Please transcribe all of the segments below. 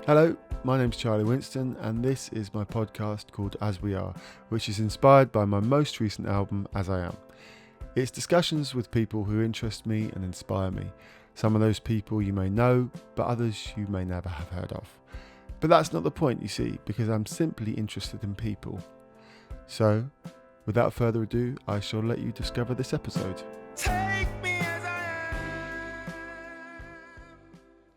Hello, my name's Charlie Winston, and this is my podcast called As We Are, which is inspired by my most recent album, As I Am. It's discussions with people who interest me and inspire me. Some of those people you may know, but others you may never have heard of. But that's not the point, you see, because I'm simply interested in people. So, without further ado, I shall let you discover this episode. Take me as I am.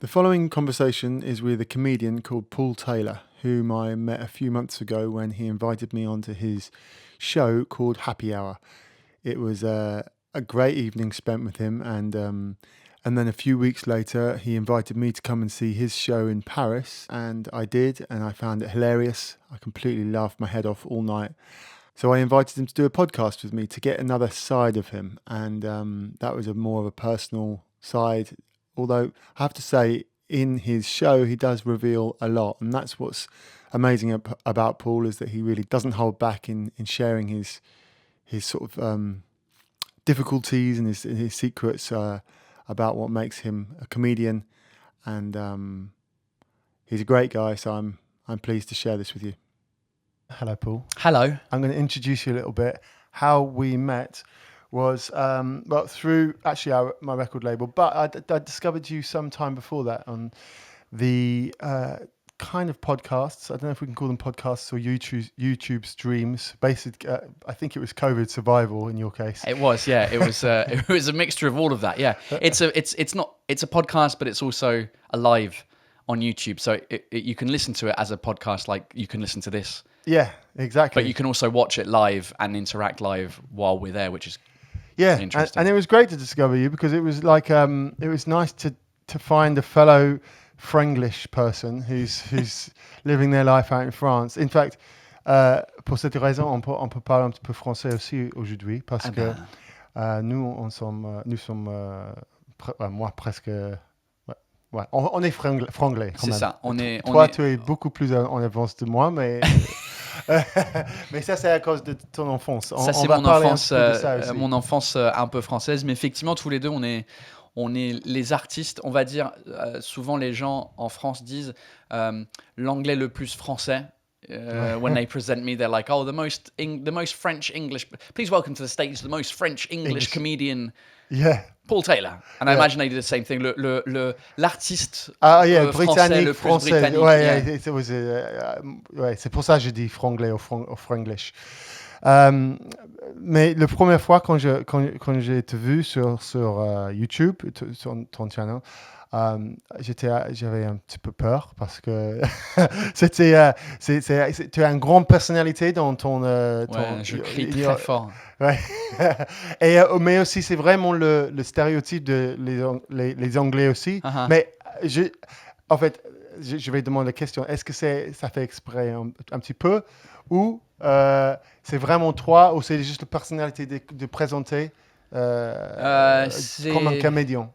The following conversation is with a comedian called Paul Taylor, whom I met a few months ago when he invited me onto his show called Happy Hour. It was a great evening spent with him, and then a few weeks later he invited me to come and see his show in Paris, and I did, and I found it hilarious. I completely laughed my head off all night. So I invited him to do a podcast with me to get another side of him, and that was more of a personal side. Although I have to say, in his show, he does reveal a lot. And that's what's amazing about Paul, is that he really doesn't hold back in sharing his sort of difficulties and his secrets about what makes him a comedian. And he's a great guy, so I'm pleased to share this with you. Hello, Paul. Hello. I'm going to introduce you a little bit. How we met was through actually my record label, but I discovered you some time before that on the kind of podcasts. I don't know if we can call them podcasts or YouTube streams. I think it was COVID survival in your case. It was, yeah. It was it was a mixture of all of that. Yeah, it's a podcast, but it's also alive on YouTube. So you can listen to it as a podcast, like you can listen to this. Yeah, exactly. But you can also watch it live and interact live while we're there, which is interesting. And it was great to discover you, because it was like it was nice to find a fellow Franglish person who's living their life out in France. In fact, pour cette raison, on peut parler un petit peu français aussi aujourd'hui, parce que nous sommes moi presque. Ouais, on est franglais. C'est ça. Toi, tu es beaucoup plus en avance de moi, mais mais ça, c'est à cause de ton enfance. Ça, c'est mon enfance un peu française, mais effectivement, tous les deux, on est les artistes. On va dire, souvent les gens en France disent l'anglais le plus français. When they present me, they're like, "Oh, the most French English. Please welcome to the stage the most French English comedian." Yeah. Paul Taylor. And I imagine they did the same thing. L'artiste français le plus britannique. Ouais, c'est pour ça que je dis franglais ou franglish. Mais la première fois quand j'ai été vu sur YouTube, sur ton channel, j'avais un petit peu peur, parce que tu as une grande personnalité dans ton je crie très fort. Ouais. Mais aussi, c'est vraiment le stéréotype de les Anglais aussi. Uh-huh. Mais en fait, je vais demander la question. Est-ce que ça fait exprès un petit peu, ou c'est vraiment toi, ou c'est juste la personnalité de présenter comme un comédien,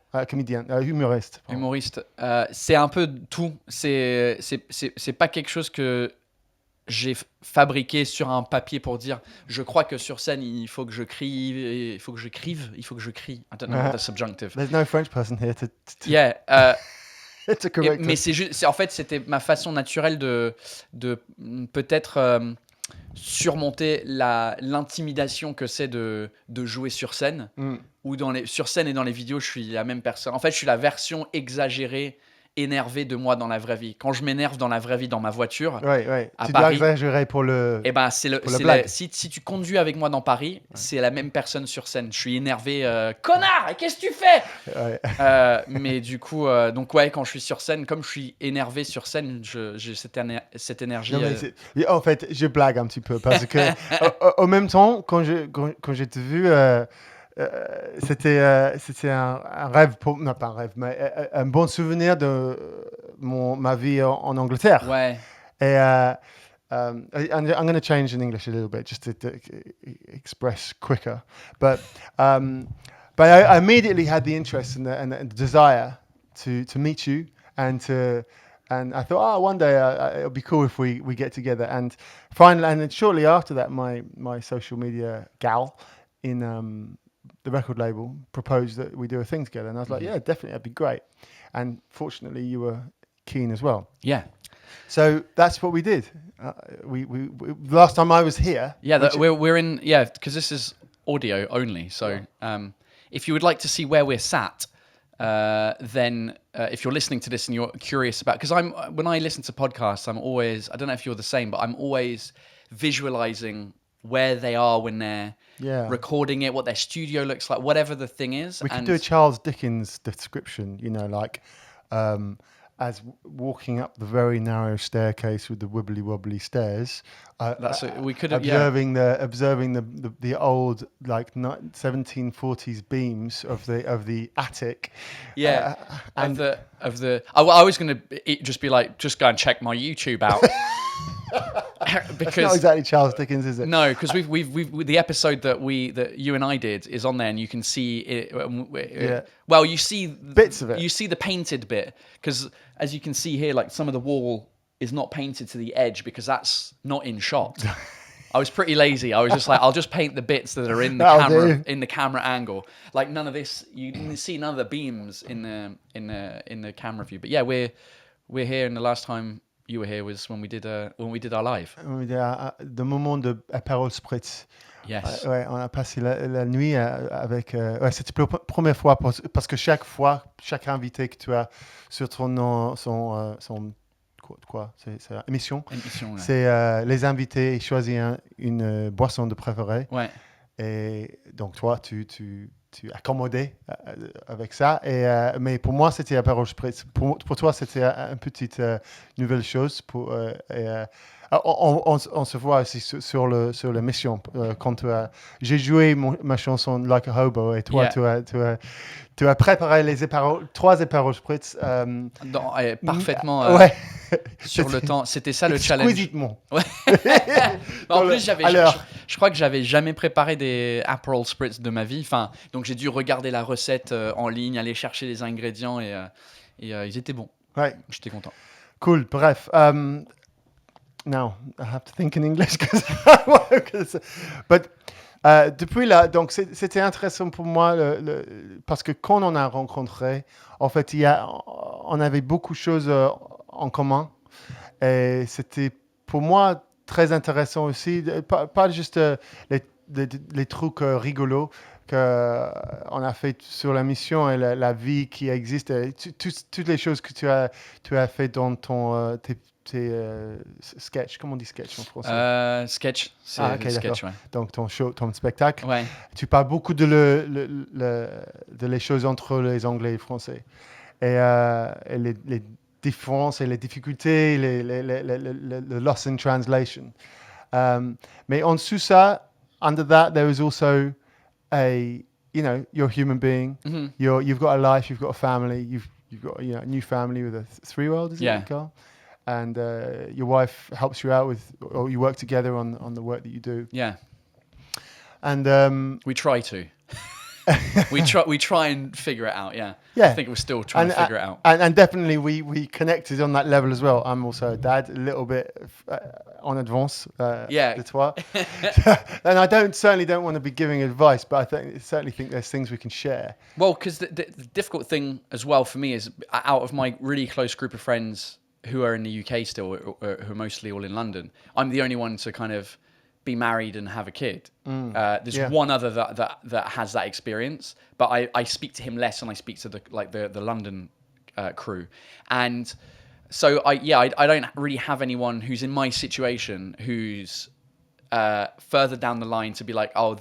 humoriste. Humoriste. C'est un peu tout. C'est pas quelque chose que j'ai fabriqué sur un papier pour dire je crois que sur scène il faut que je crie, il faut que je crie. I don't know the subjunctive. There's no French person here to yeah. To correct mais en fait c'était ma façon naturelle de peut-être surmonter l'intimidation que c'est de jouer sur scène. Ou sur scène et dans les vidéos, je suis la même personne. En fait, je suis la version exagérée, énervée de moi dans la vraie vie. Quand je m'énerve dans la vraie vie, dans ma voiture, à tu Paris, dois exagérer pour le. Eh ben, si tu conduis avec moi dans Paris, c'est la même personne sur scène. Je suis énervé, connard, qu'est-ce que tu fais? Mais du coup, quand je suis sur scène, comme je suis énervé sur scène, j'ai cette énergie. Non, en fait, je blague un petit peu, parce que au même temps, quand j'ai te vu. C'était un rêve, non pas un rêve, mais un bon souvenir de ma vie en Angleterre. Ouais. Et I'm going to change in English a little bit just to express quicker. But I immediately had the interest and the desire to meet you and I thought, one day it'll be cool if we get together. And finally, and then shortly after that, my social media gal in the record label proposed that we do a thing together, and I was like, yeah, definitely, that'd be great. And fortunately, you were keen as well. Yeah. So that's what we did. We last time I was here. Yeah, we're in. Yeah, because this is audio only. So if you would like to see where we're sat, then if you're listening to this and you're curious about, because when I listen to podcasts, I'm always, I don't know if you're the same, but I'm always visualizing where they are when they're recording it, what their studio looks like, whatever the thing is. We could do a Charles Dickens description, like as walking up the very narrow staircase with the wibbly wobbly stairs. We could observing the old 1740s beams of the attic. Yeah, and I was going to just be like, just go and check my YouTube out. Because it's not exactly Charles Dickens, is it? No, because we've the episode that you and I did is on there, and you can see it. Well, you see bits of it. You see the painted bit, because as you can see here, like some of the wall is not painted to the edge because that's not in shot. I was pretty lazy. I was just like, I'll just paint the bits that are in the camera angle. Like none of this, you can see none of the beams in the camera view. But yeah, we're here, and the last time you were here was when we did our live. When we did the moment de Aperol Spritz. Yes. Ouais, on a passé la nuit avec. C'était la première fois parce que chaque invité que tu as sur son quoi, c'est émission. Ouais. C'est les invités choisissent une boisson de préférée. Ouais. Et donc toi, tu accommodais avec ça. Mais pour moi, c'était Aperol Spritz. Pour toi, c'était une petite nouvelle chose. On se voit aussi sur l'émission. Quand j'ai joué ma chanson Like a Hobo, et toi, tu as préparé 3 Aperol Spritz. Parfaitement sur le temps. C'était ça le challenge. Exquisitement. Ouais. En plus, je crois que j'avais jamais préparé des Aperol Spritz de ma vie. Enfin, donc j'ai dû regarder la recette en ligne, aller chercher les ingrédients et ils étaient bons. Ouais. J'étais content. Cool. Bref. Now I have to think in English but depuis là, donc c'était intéressant pour moi parce que quand on a rencontré, en fait, on avait beaucoup de choses en commun, et c'était pour moi très intéressant aussi, pas juste les trucs rigolos qu'on a fait sur la mission et la vie qui existe, et toutes les choses que tu as fait dans tes sketch, comment on dit sketch en français? Sketch, c'est sketch, ouais. Donc ton spectacle. Ouais. Tu parles beaucoup de les choses entre les Anglais et les Français, et les différences et les difficultés, le loss in translation. Mais en dessous ça, under that, there is also you're a human being. Mm-hmm. You've got a life. You've got a family. You've got a new family with a 3-year-old, is it, Carl? And your wife helps you out or you work together on the work that you do. Yeah. And we try to. we try and figure it out. Yeah. Yeah. I think we're still trying to figure it out. And definitely we connected on that level as well. I'm also a dad, a little bit on advance. De toi. And I certainly don't want to be giving advice, but I certainly think there's things we can share. Well, because the difficult thing as well for me is, out of my really close group of friends who are in the UK still, who are mostly all in London, I'm the only one to kind of be married and have a kid. There's one other that has that experience, but I speak to him less, and I speak to the London crew, and so I don't really have anyone who's in my situation who's further down the line to be like, oh,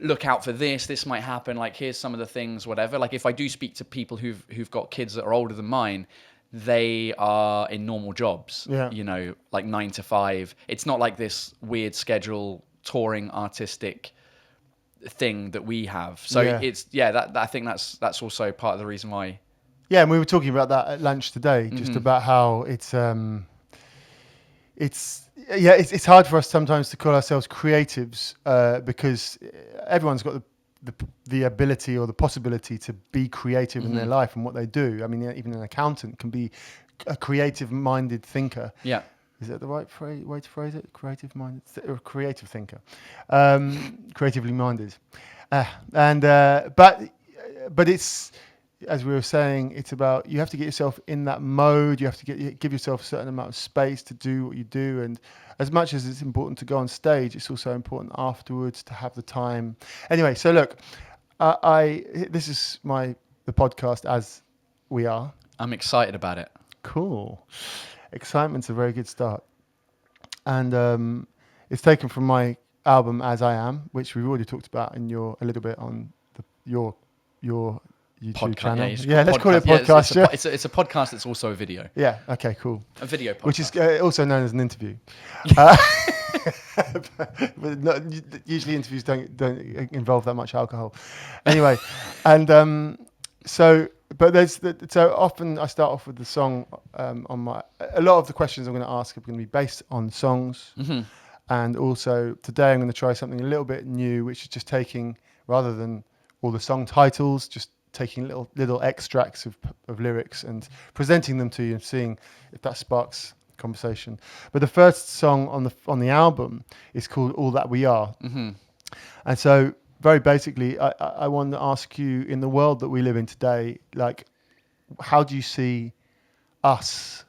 look out for this might happen, like here's some of the things, whatever. Like if I do speak to people who've got kids that are older than mine, they are in normal jobs, like 9 to 5. It's not like this weird schedule, touring, artistic thing that we have. So I think that's also part of the reason why. Yeah, and we were talking about that at lunch today, just about how it's hard for us sometimes to call ourselves creatives because everyone's got the ability or the possibility to be creative in their life and what they do. I mean, even an accountant can be a creative-minded thinker. Yeah. Is that the right way to phrase it? Creative-minded? Or creative thinker. Creatively minded. But it's as we were saying, it's about you have to get yourself in that mode. You have to give yourself a certain amount of space to do what you do. And as much as it's important to go on stage, it's also important afterwards to have the time. Anyway, so look, this is the podcast as we are. I'm excited about it. Cool. Excitement's a very good start. And it's taken from my album As I Am, which we've already talked about in a little bit on your YouTube Podcast, channel. Yeah, let's call it a podcast. Yeah, it's a podcast that's also a video. Yeah, okay, cool. A video podcast. Which is also known as an interview. But usually interviews don't involve that much alcohol. Anyway, and so often I start off with the song a lot of the questions I'm going to ask are going to be based on songs. Mm-hmm. And also today I'm going to try something a little bit new, which is just taking, rather than all the song titles, just taking little extracts of lyrics and presenting them to you and seeing if that sparks conversation. But the first song on the album is called All That We Are. Mm-hmm. And so very basically, I want to ask you, in the world that we live in today, like, how do you see us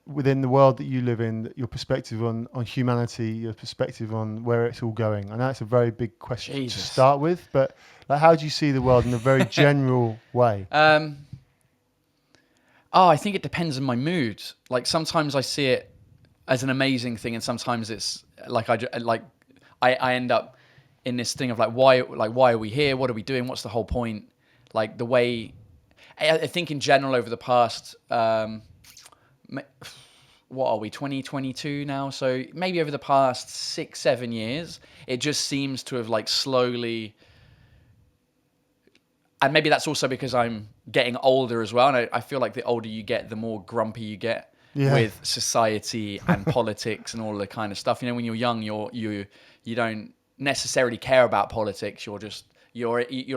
within the world that you live in, your perspective on humanity, your perspective on where it's all going? I know it's a very big question to start with, but like, how do you see the world in a very general way? I think it depends on my mood. Like, sometimes I see it as an amazing thing, and sometimes it's like I end up in this thing of why are we here? What are we doing? What's the whole point? Like, the way I think in general over the past, what are we, 2022 now? So maybe over the past 6-7 years, it just seems to have slowly, and maybe that's also because I'm getting older as well. And I feel like the older you get, the more grumpy you get with society and politics and all the kind of stuff. You know, when you're young, you don't necessarily care about politics. You're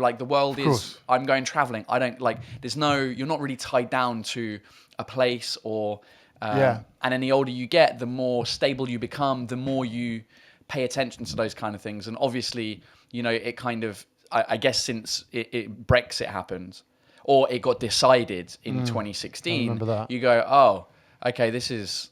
like, the world is, I'm going traveling. I don't you're not really tied down to a place or, and then the older you get, the more stable you become, the more you pay attention to those kind of things. And obviously, it kind of, I guess since Brexit happened, or it got decided in 2016, I remember that. You go, oh, okay, this is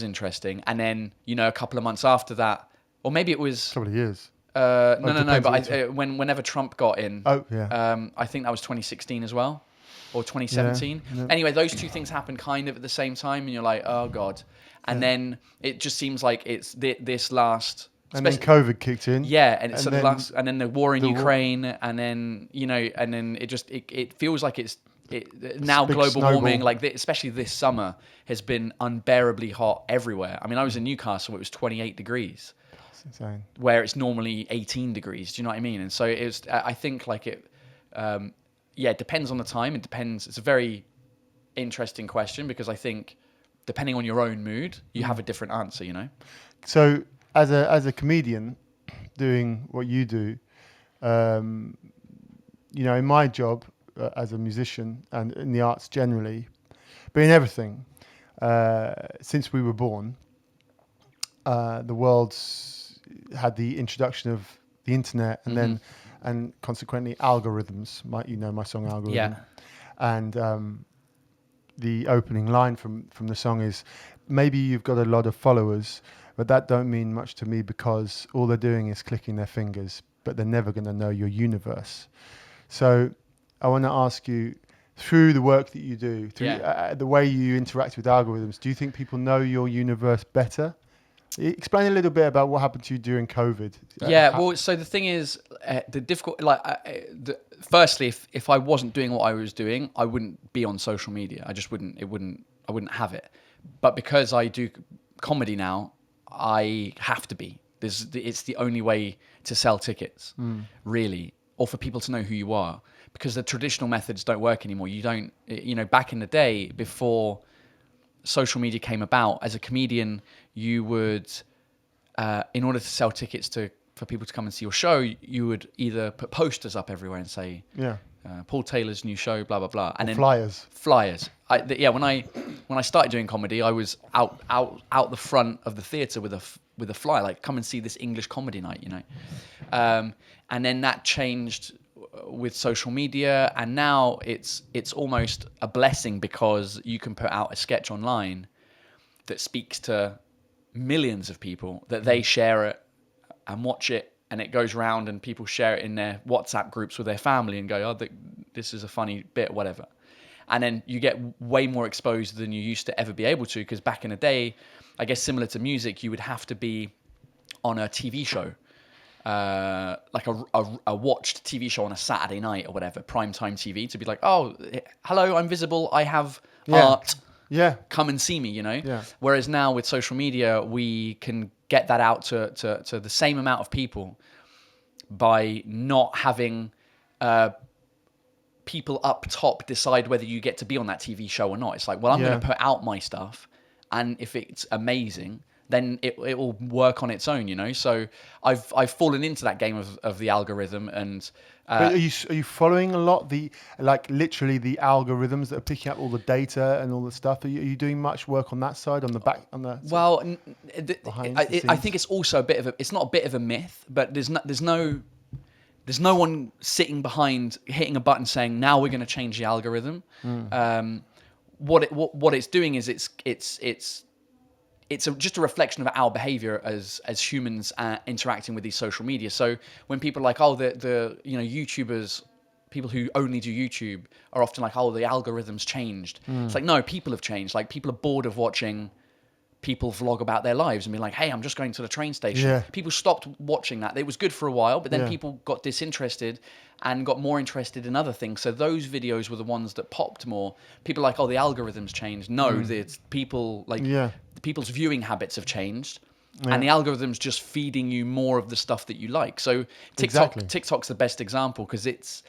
interesting. And then, a couple of months after that, or maybe it was a couple of years. No. But whenever Trump got in, I think that was 2016 as well, or 2017. Yeah. Anyway, those two things happened kind of at the same time, and you're like, oh god. And then it just seems like it's this last. And then COVID kicked in. Yeah, and it's and then the war in Ukraine, and then and then it feels like it's now global warming, especially this summer, has been unbearably hot everywhere. I mean, I was in Newcastle; it was 28 degrees. Insane. Where it's normally 18 degrees. Do you know what I mean? And so it was, I think it depends on the time. It depends. It's a very interesting question, because I think depending on your own mood, you have a different answer, So as a comedian doing what you do, in my job as a musician and in the arts generally, but in everything, since we were born, the world's had the introduction of the internet, and then and consequently algorithms. My song Algorithm. And the opening line from the song is, maybe you've got a lot of followers, but that don't mean much to me, because all they're doing is clicking their fingers, but they're never going to know your universe. So I want to ask you, through the work that you do, through the way you interact with algorithms, do you think people know your universe better? Explain a little bit about what happened to you during COVID. So the thing is, the difficult, firstly, if I wasn't doing what I was doing, I wouldn't be on social media. I just wouldn't. I wouldn't have it. But because I do comedy now, I have to be. It's the only way to sell tickets, really, or for people to know who you are, because the traditional methods don't work anymore. You don't. Back in the day, before social media came about, as a comedian, you would, in order to sell tickets for people to come and see your show, you would either put posters up everywhere and say, Paul Taylor's new show, blah blah blah, and then flyers. When I started doing comedy, I was out the front of the theatre with a flyer, come and see this English comedy night, and then that changed with social media, and now it's almost a blessing because you can put out a sketch online that speaks to millions of people, that they share it and watch it, and it goes around and people share it in their WhatsApp groups with their family and go, oh, this is a funny bit, whatever. And then you get way more exposed than you used to ever be able to, because back in the day, I guess similar to music, you would have to be on a TV show, like a watched TV show on a Saturday night or whatever, primetime TV, to be like, oh, hello, I'm visible, I have art. Yeah. Come and see me, you know? Yeah. Whereas now with social media, we can get that out to the same amount of people by not having people up top decide whether you get to be on that TV show or not. It's like, well, I'm going to put out my stuff, and if it's amazing, then it will work on its own, you know? So I've fallen into that game of the algorithm, and but are you following a lot literally the algorithms that are picking up all the data and all the stuff? Are you doing much work on that side, on the back, on the well, I think it's also it's not a bit of a myth, but there's no one sitting behind hitting a button saying, now we're going to change the algorithm. What it's doing is it's just a reflection of our behavior as humans interacting with these social media. So when people are like, oh, the YouTubers, people who only do YouTube are often like, oh, the algorithm's changed. It's like, no, people have changed. Like, people are bored of watching people vlog about their lives and be like, hey, I'm just going to the train station. Yeah. People stopped watching that. It was good for a while, but then people got disinterested and got more interested in other things. So those videos were the ones that popped more. People are like, oh, the algorithm's changed. No, it's people like people's viewing habits have changed. And the algorithm's just feeding you more of the stuff that you like. So TikTok's the best example, because its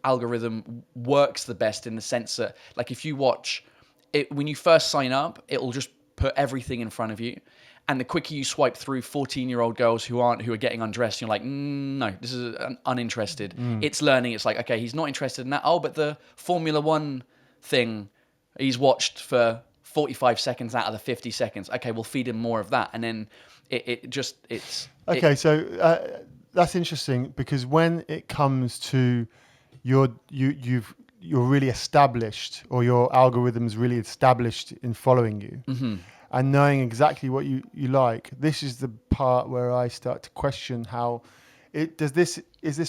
algorithm works the best in the sense that, like, if you watch it, when you first sign up, it'll just put everything in front of you, and the quicker you swipe through 14-year-old girls who are getting undressed, you're like, no, this is uninterested. It's learning. It's like, okay, he's not interested in that. Oh, but the Formula One thing, he's watched for 45 seconds out of the 50 seconds. Okay, we'll feed him more of that, and then so that's interesting, because when it comes to you're really established, or your algorithm's really established in following you and knowing exactly what you like. This is the part where I start to question how is this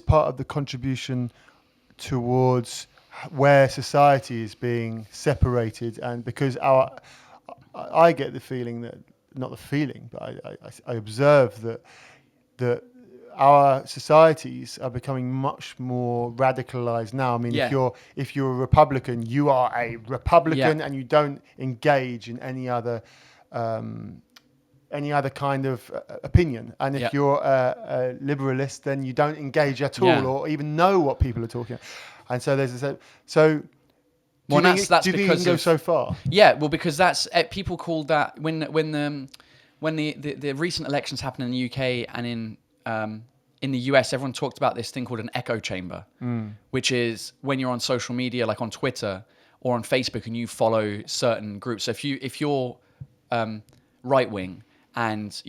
part of the contribution towards where society is being separated, and because I get the feeling that, not the feeling, but I observe that our societies are becoming much more radicalized now. I mean, if you're a Republican, you are a Republican, and you don't engage in any other kind of opinion. And if you're a liberalist, then you don't engage at all, or even know what people are talking about. And so there's this. So, do you think it can go so far? Yeah, well, because that's people call that when the recent elections happened in the UK and in the US, everyone talked about this thing called an echo chamber, which is when you're on social media, like on Twitter or on Facebook, and you follow certain groups. So if you're right wing and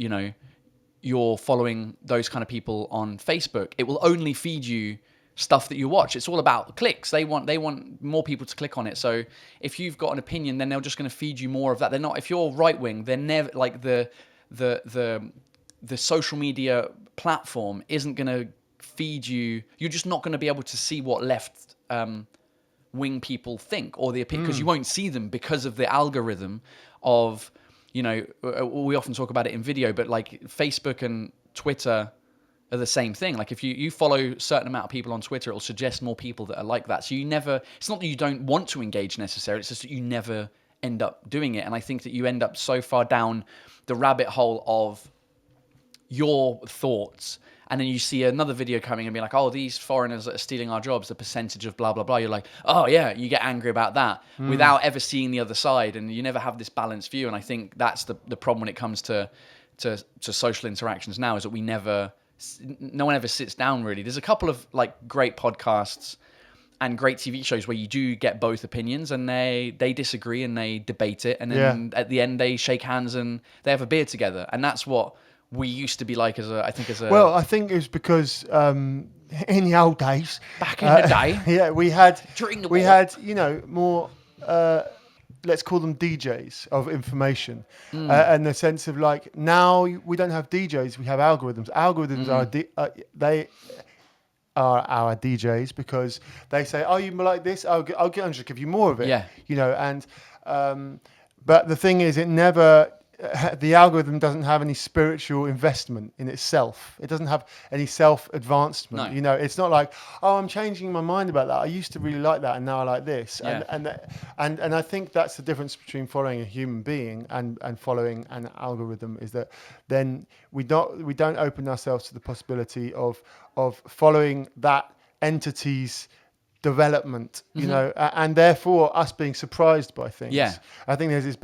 you're following those kind of people on Facebook, it will only feed you stuff that you watch. It's all about clicks. They want more people to click on it. So if you've got an opinion, then they're just going to feed you more of that. They're not. If you're right wing, they're never like the social media platform isn't going to feed you. You're just not going to be able to see what left wing people think, or the opinion, because you won't see them because of the algorithm of, we often talk about it in video, but like Facebook and Twitter are the same thing. Like if you follow a certain amount of people on Twitter, it'll suggest more people that are like that. So it's not that you don't want to engage necessarily, it's just that you never end up doing it. And I think that you end up so far down the rabbit hole of your thoughts, and then you see another video coming and be like, oh, these foreigners that are stealing our jobs, the percentage of blah, blah, blah. You're like, oh yeah, you get angry about that without ever seeing the other side. And you never have this balanced view. And I think that's the problem when it comes to social interactions now, is that no one ever sits down really. There's a couple of like great podcasts and great TV shows where you do get both opinions, and they disagree and they debate it. And then at the end they shake hands and they have a beer together. And that's what we used to be like I think it was because in the old days, Back in the day, yeah, we had during the we war. had more. Let's call them DJs of information, and the sense of like now we don't have DJs, we have algorithms. Algorithms they are our DJs because they say, "Oh, you like this? I'll give you more of it." Yeah. And but the thing is, it never. The algorithm doesn't have any spiritual investment in itself. It doesn't have any self-advancement. No. It's not like, oh, I'm changing my mind about that. I used to really like that, and now I like this. Yeah. And I think that's the difference between following a human being and following an algorithm, is that then we don't open ourselves to the possibility of following that entity's development, and therefore us being surprised by things. Yeah. I think there's this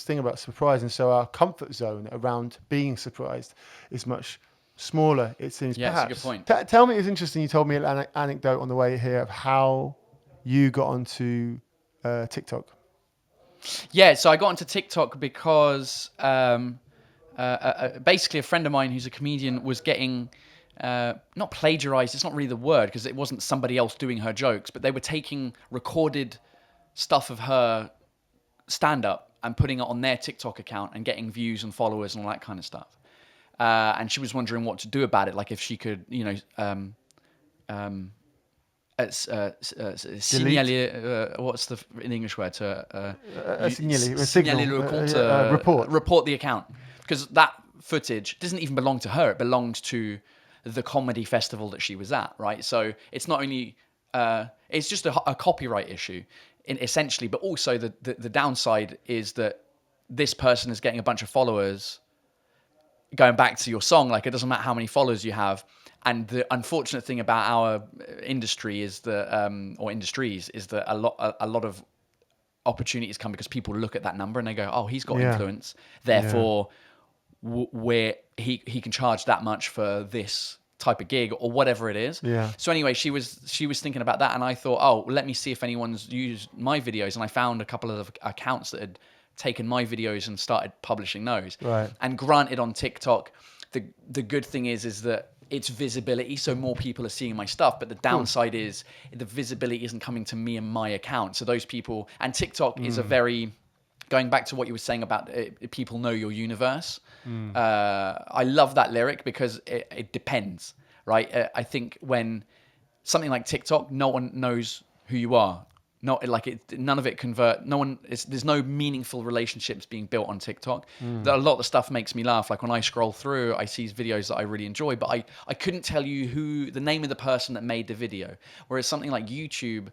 thing about surprise, and so our comfort zone around being surprised is much smaller, it seems. Yeah, perhaps. that's a good point. Tell me, it's interesting, you told me an anecdote on the way here of how you got onto TikTok. Yeah, so I got into TikTok because basically a friend of mine who's a comedian was getting not plagiarized, it's not really the word because it wasn't somebody else doing her jokes, but they were taking recorded stuff of her stand-up and putting it on their TikTok account and getting views and followers and all that kind of stuff. And she was wondering what to do about it, like if she could, signaler, what's the in English word to signaler le compte, report the account, because that footage doesn't even belong to her; it belonged to the comedy festival that she was at, right? So it's not only it's just a copyright issue, essentially, but also the downside is that this person is getting a bunch of followers. Going back to your song, like it doesn't matter how many followers you have. And the unfortunate thing about our industry is that, or industries, is that a lot of opportunities come because people look at that number and they go, "Oh, he's got influence, therefore, where he can charge that much for this type of gig or whatever it is." Yeah. So anyway, she was thinking about that, and I thought, "Oh, let me see if anyone's used my videos," and I found a couple of accounts that had taken my videos and started publishing those. Right. And granted, on TikTok, the good thing is that it's visibility, so more people are seeing my stuff. But the downside is the visibility isn't coming to me and my account. So those people, and TikTok is a very, going back to what you were saying about people know your universe. I love that lyric because it depends, right? I think when something like TikTok, no one knows who you are. Not like it. None of it convert. No one. There's no meaningful relationships being built on TikTok. A lot of the stuff makes me laugh. Like when I scroll through, I see videos that I really enjoy, but I couldn't tell you the name of the person that made the video. Whereas something like YouTube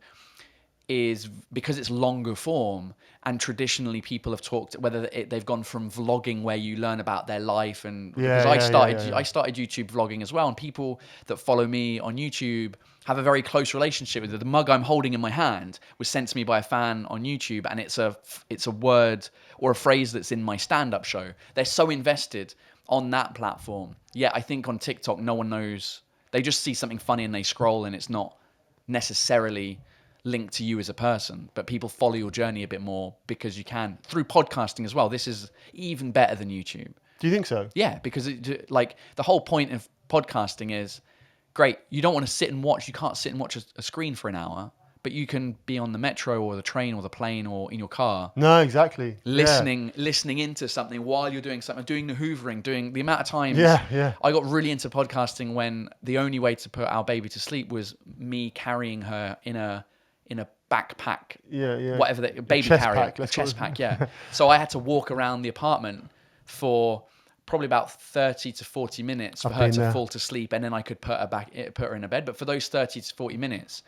is, because it's longer form, and traditionally people have talked whether they've gone from vlogging where you learn about their life, and because I started YouTube vlogging as well, and people that follow me on YouTube have a very close relationship with it. The mug I'm holding in my hand was sent to me by a fan on YouTube, and it's a word or a phrase that's in my stand-up show. They're so invested on that platform. Yeah, I think on TikTok no one knows. They just see something funny and they scroll, and it's not necessarily linked to you as a person, but people follow your journey a bit more because you can through podcasting as well. This is even better than YouTube. Do you think so? Yeah, because like the whole point of podcasting is great. You don't want to sit and watch. You can't sit and watch a screen for an hour, but you can be on the metro or the train or the plane or in your car. No, exactly. Listening into something while you're doing something, doing the hoovering, doing the amount of times. Yeah. I got really into podcasting when the only way to put our baby to sleep was me carrying her in a backpack. Whatever baby carrier, chest pack. Yeah. So I had to walk around the apartment for probably about 30 to 40 minutes for her to fall to sleep, and then I could put her in a bed. But for those 30 to 40 minutes,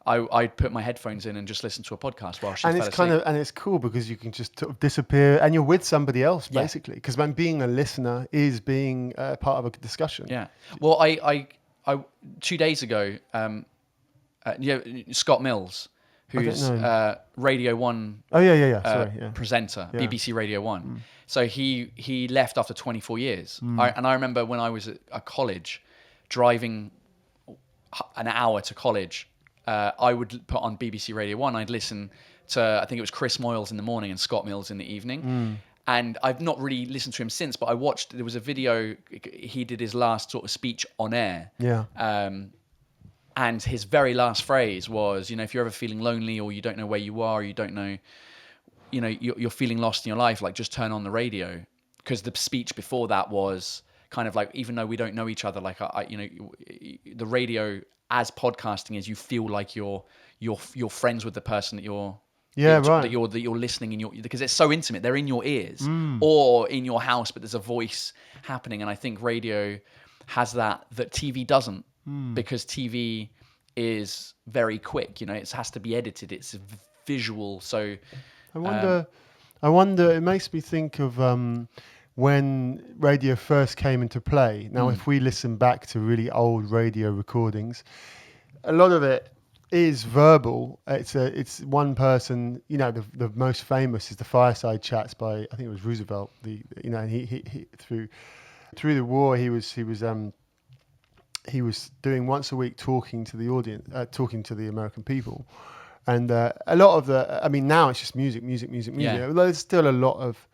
I'd put my headphones in and just listen to a podcast while she fell asleep. And it's cool because you can just sort of disappear and you're with somebody else, basically. Because when being a listener is being part of a discussion. Yeah. Well, I 2 days ago, Scott Mills, who's Radio 1 presenter, BBC Radio 1. So he left after 24 years. And I remember when I was at college, driving an hour to college, I would put on BBC Radio 1. I'd listen to, I think it was Chris Moyles in the morning and Scott Mills in the evening. And I've not really listened to him since, but I watched, there was a video, he did his last sort of speech on air. And his very last phrase was, you know, if you're ever feeling lonely or you don't know where you are, or you don't know, you know, you're feeling lost in your life, like just turn on the radio. Because the speech before that was kind of like, even though we don't know each other, like you know, the radio as podcasting is, you feel like you're friends with the person that you're that you're listening in your, because it's so intimate. They're in your ears or in your house, but there's a voice happening. And I think radio has that TV doesn't, because TV is very quick. You know, it has to be edited. It's visual. So I wonder. It makes me think of when radio first came into play. Now, if we listen back to really old radio recordings, a lot of it is verbal. It's one person. You know, the most famous is the Fireside Chats by, I think it was Roosevelt. And he through the war he was doing once a week, talking to the audience, talking to the American people. And a lot of now it's just music. Yeah. There's still a lot of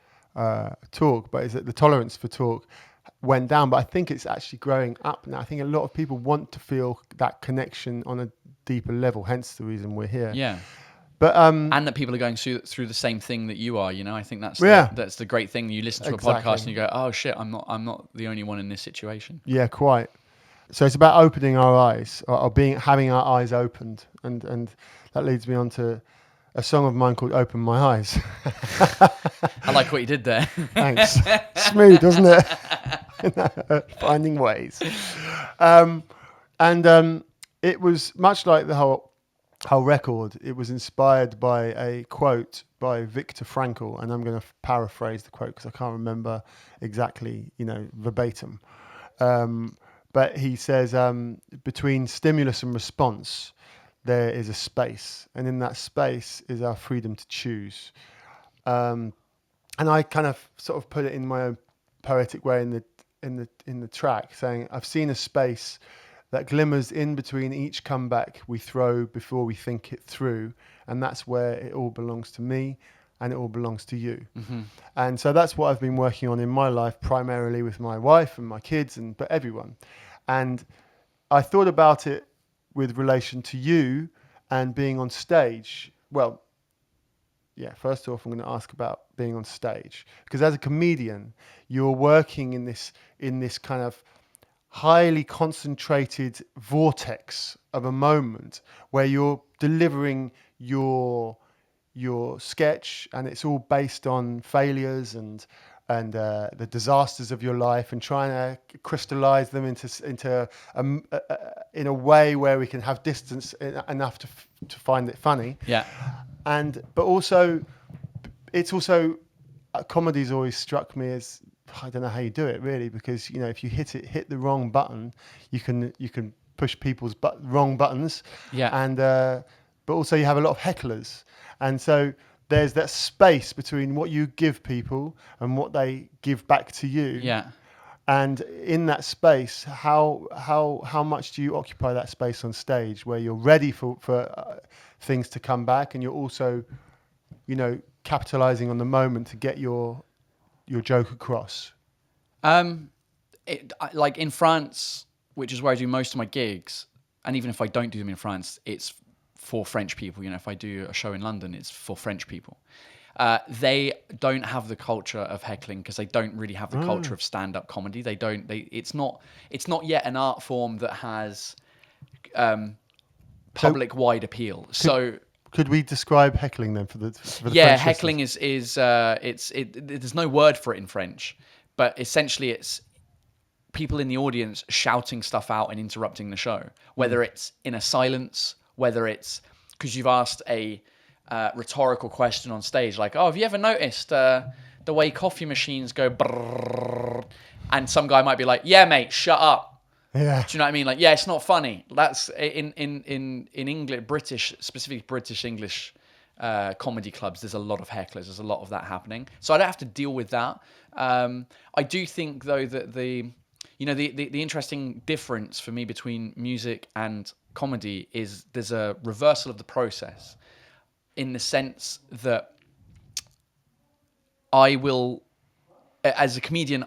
talk, but is that the tolerance for talk went down. But I think it's actually growing up now. I think a lot of people want to feel that connection on a deeper level, hence the reason we're here. Yeah. But and that people are going through the same thing that you are, you know. I think that's the great thing. You listen to a podcast and you go, oh shit, I'm not the only one in this situation. Yeah, quite. So it's about opening our eyes, or having our eyes opened, and that leads me on to a song of mine called "Open My Eyes." I like what you did there. Thanks. Smooth, doesn't it? Finding ways. It was much like the whole record. It was inspired by a quote by Viktor Frankl, and I'm going to paraphrase the quote because I can't remember exactly, verbatim. But he says, between stimulus and response, there is a space, and in that space is our freedom to choose. And I kind of sort of put it in my own poetic way in the track, saying, I've seen a space that glimmers in between each comeback we throw before we think it through, and that's where it all belongs to me, and it all belongs to you. Mm-hmm. And so that's what I've been working on in my life, primarily with my wife and my kids, but everyone. And I thought about it with relation to you and being on stage. Well, yeah, first off, I'm going to ask about being on stage, because as a comedian, you're working in this kind of highly concentrated vortex of a moment where you're delivering your sketch, and it's all based on failures and the disasters of your life, and trying to crystallize them into in a way where we can have distance enough to find it funny. Yeah. But also, it's also, comedy's always struck me as, I don't know how you do it really, because if you hit the wrong button, you can push people's wrong buttons. Yeah. And but also you have a lot of hecklers, and so there's that space between what you give people and what they give back to you. Yeah. And in that space, how much do you occupy that space on stage, where you're ready for things to come back, and you're also, capitalizing on the moment to get your joke across? Like in France, which is where I do most of my gigs, and even if I don't do them in France, it's for French people. If I do a show in London, it's for French people. They don't have the culture of heckling, because they don't really have the culture of stand-up comedy. It's not yet an art form that has public-wide appeal. Could we describe heckling then for the yeah, French heckling listeners? there's no word for it in French, but essentially it's people in the audience shouting stuff out and interrupting the show, whether it's in a silence, whether it's because you've asked a rhetorical question on stage, like, oh, have you ever noticed the way coffee machines go brrrr? And some guy might be like, yeah, mate, shut up. Yeah. Do you know what I mean? Like, yeah, it's not funny. That's in English, specifically British English comedy clubs, there's a lot of hecklers. There's a lot of that happening. So I don't have to deal with that. I do think, though, that the interesting difference for me between music and comedy is there's a reversal of the process, in the sense that I will, as a comedian,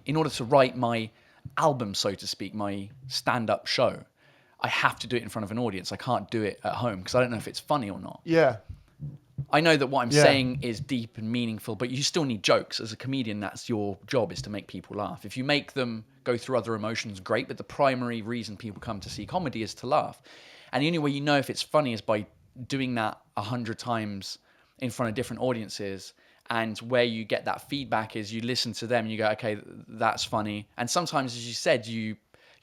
in order to write my album, so to speak, my stand-up show, I have to do it in front of an audience. I can't do it at home because I don't know if it's funny or not. Yeah. I know that what I'm saying is deep and meaningful, but you still need jokes. As a comedian, that's your job, is to make people laugh. If you make them go through other emotions, great, but the primary reason people come to see comedy is to laugh. And the only way you know if it's funny is by doing that 100 times in front of different audiences. And where you get that feedback is you listen to them and you go, okay, that's funny. And sometimes, as you said, you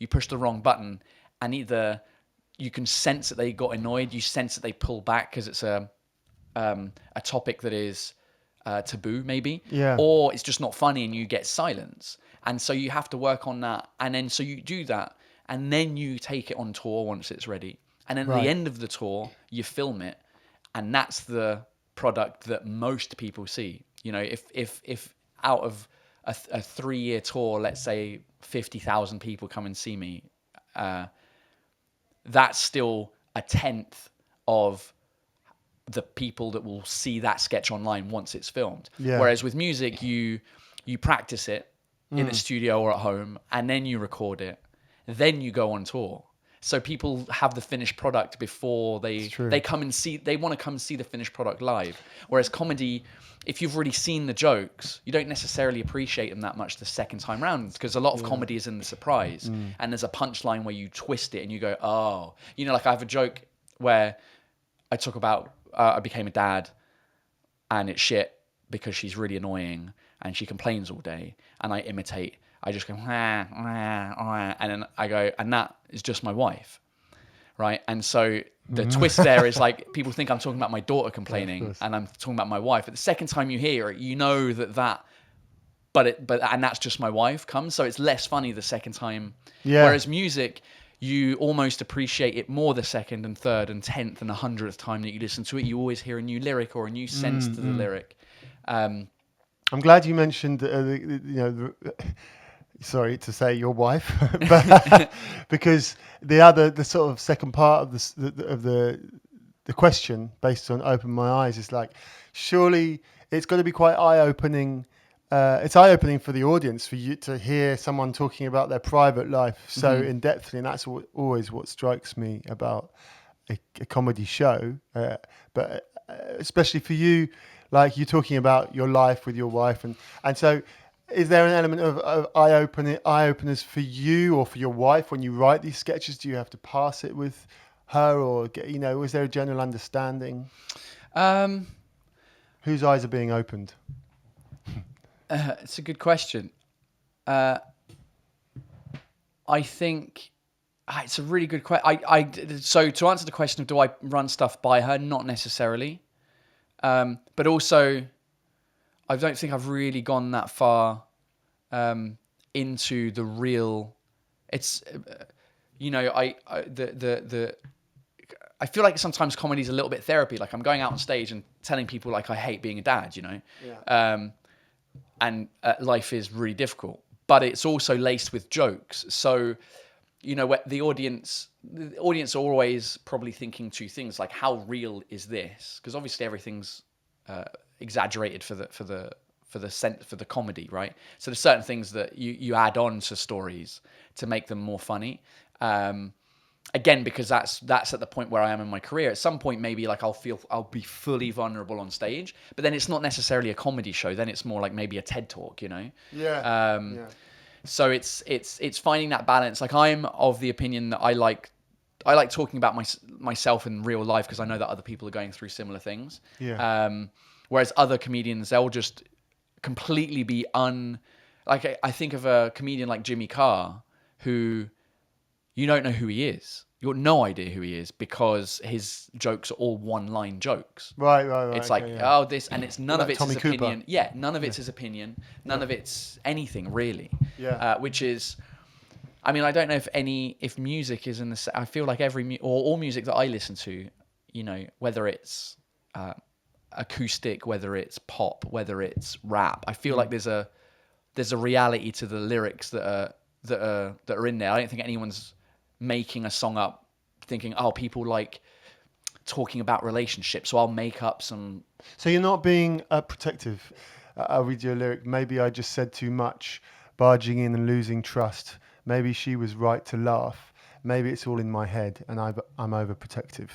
push the wrong button, and either you can sense that they got annoyed, you sense that they pull back because it's a topic that is taboo, maybe, or it's just not funny and you get silence. And so you have to work on that. And then so you do that, and then you take it on tour once it's ready. And then at the end of the tour, you film it, and that's the product that most people see. You know, if out of a 3-year tour, let's say 50,000 people come and see me, that's still a tenth of the people that will see that sketch online once it's filmed. Whereas with music, you practice it in the studio or at home, and then you record it, then you go on tour. So people have the finished product before they come and see. They want to come see the finished product live. Whereas comedy, if you've already seen the jokes, you don't necessarily appreciate them that much the second time round, because a lot of comedy is in the surprise. And there's a punchline where you twist it and you go, oh, you know, like I have a joke where I talk about I became a dad and it's shit because she's really annoying and she complains all day, and I imitate. I just go, wah, wah, wah, and then I go, and that is just my wife, right? And so the twist there is like, people think I'm talking about my daughter complaining, and I'm talking about my wife. But the second time you hear it, you know and that's just my wife comes, so it's less funny the second time. Whereas music, you almost appreciate it more the second and third and 10th and 100th time that you listen to it. You always hear a new lyric or a new sense to the lyric. I'm glad you mentioned, sorry to say your wife, but because the sort of second part of the question, based on Open My Eyes, is like, surely it's got to be quite eye-opening. It's eye-opening for the audience, for you to hear someone talking about their private life so in-depthly, and that's always what strikes me about a comedy show. But especially for you, like you're talking about your life with your wife, and so is there an element of eye-openers for you or for your wife when you write these sketches? Do you have to pass it with her, or is there a general understanding? Whose eyes are being opened? It's a good question. I think it's a really good question. So to answer the question of do I run stuff by her, not necessarily. But also, I don't think I've really gone that far into the real. It's I feel like sometimes comedy is a little bit therapy. Like I'm going out on stage and telling people like I hate being a dad, and life is really difficult. But it's also laced with jokes. So, the audience are always probably thinking two things, like how real is this? Because obviously everything's exaggerated for the comedy, right? So there's certain things that you add on to stories to make them more funny. Again, because that's at the point where I am in my career. At some point, maybe like I'll be fully vulnerable on stage, but then it's not necessarily a comedy show. Then it's more like maybe a TED talk, So it's finding that balance. Like I'm of the opinion that I like talking about myself in real life because I know that other people are going through similar things. Whereas other comedians, they'll just completely be like I think of a comedian like Jimmy Carr, who you don't know who he is. You got no idea who he is because his jokes are all one-line jokes. Right. It's like, this, and it's none of it's his opinion. Yeah, none of it's his opinion. None of it's anything really. Which is, I mean, I don't know if music is in the. I feel like all music that I listen to, whether it's acoustic, whether it's pop, whether it's rap, I feel like there's a reality to the lyrics that are in there. I don't think anyone's making a song up thinking, people like talking about relationships, so I'll make up some. So you're not being protective. I'll read you a lyric. Maybe I just said too much, barging in and losing trust. Maybe she was right to laugh. maybe it's all in my head and I'm overprotective.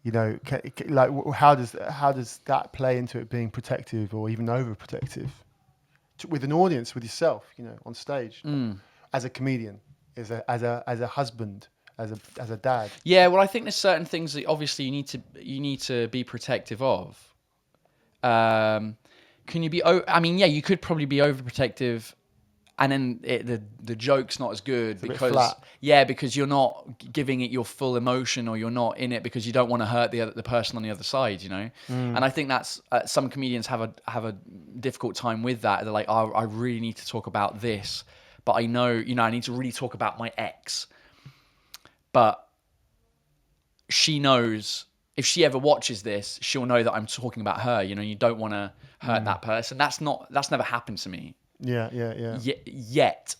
You know, like how does that play into it being protective or even overprotective with an audience, with yourself, you know, on stage, as a comedian, as a husband, as a dad? Yeah, well, I think there's certain things that obviously you need to be protective of. Can you be? I mean, yeah, you could probably be overprotective, and then the joke's not as good because because you're not giving it your full emotion, or you're not in it because you don't want to hurt the person on the other side, you know. And I think that's some comedians have a difficult time with that. They're like, oh, I really need to talk about this, but I know, you know, I need to really talk about my ex, but she knows. If she ever watches this, she'll know that I'm talking about her. You know, you don't want to hurt that person. That's never happened to me. Yeah. Yet.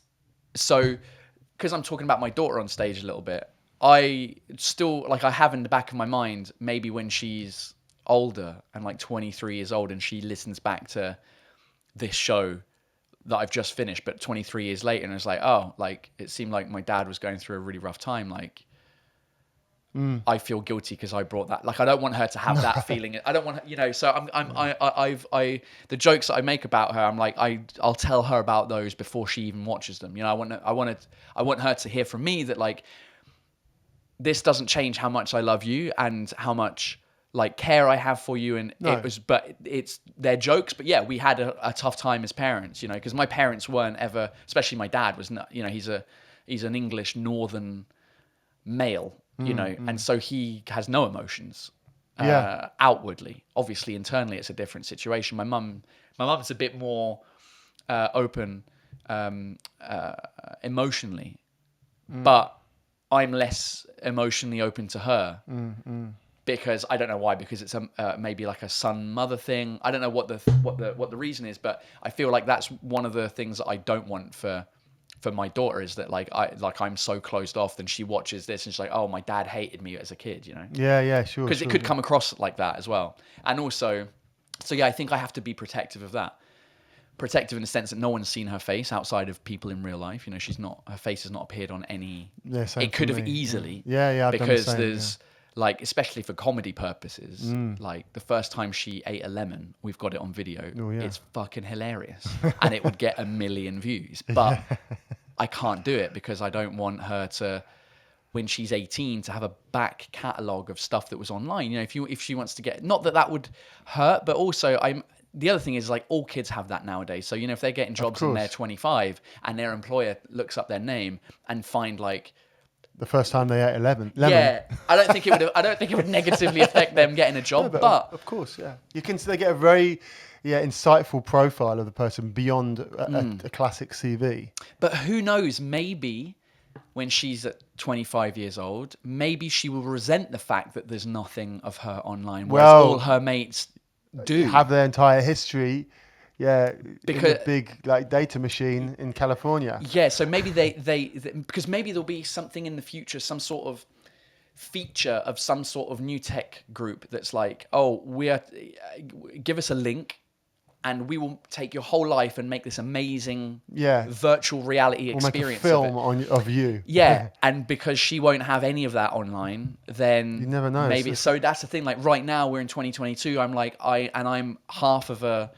So, because I'm talking about my daughter on stage a little bit, I still, like, I have in the back of my mind, maybe when she's older and like 23 years old and she listens back to this show that I've just finished, but 23 years later, and it's like, oh, like, it seemed like my dad was going through a really rough time. Like, I feel guilty because I brought that. Like, I don't want her to have that feeling. I don't want her, you know. So the jokes that I make about her, I'm like, I'll tell her about those before she even watches them. You know, I want her to hear from me that, like, this doesn't change how much I love you and how much, like, care I have for you. And they're jokes. But yeah, we had a tough time as parents, you know, because my parents weren't ever, especially my dad was not, you know, he's an English northern male. You know, and so he has no emotions outwardly. Obviously, internally, it's a different situation. My mum's a bit more open emotionally, but I'm less emotionally open to her because I don't know why. Because it's maybe like a son-mother thing. I don't know what the reason is, but I feel like that's one of the things that I don't want for my daughter, is that I'm so closed off, then she watches this and she's like, oh, my dad hated me as a kid, you know? Yeah, sure. Because it could come across like that as well. And also, so yeah, I think I have to be protective of that. Protective in the sense that no one's seen her face outside of people in real life. You know, her face has not appeared on any. Yeah, it could have easily. Yeah. Because there's like, especially for comedy purposes, like the first time she ate a lemon, we've got it on video. Oh, yeah. It's fucking hilarious, and it would get 1 million views. But I can't do it because I don't want her to, when she's 18, to have a back catalogue of stuff that was online. You know, if she wants to get, not that would hurt, but also the other thing is, like, all kids have that nowadays. So, you know, if they're getting jobs and they're 25 and their employer looks up their name and find, like, the first time they ate lemon. Yeah, I don't think it would negatively affect them getting a job. No, but of course, yeah, they get a very insightful profile of the person beyond a classic CV. But who knows? Maybe when she's at 25 years old, maybe she will resent the fact that there's nothing of her online, whereas all her mates do have their entire history. Yeah, because in a big, like, data machine in California. Yeah, so maybe they because maybe there'll be something in the future, some sort of feature of some sort of new tech group that's like, oh, give us a link, and we will take your whole life and make this amazing virtual reality experience. We'll make a film of you. Yeah, and because she won't have any of that online, then you never know. Maybe so. That's the thing. Like, right now, we're in 2022. I'm half of a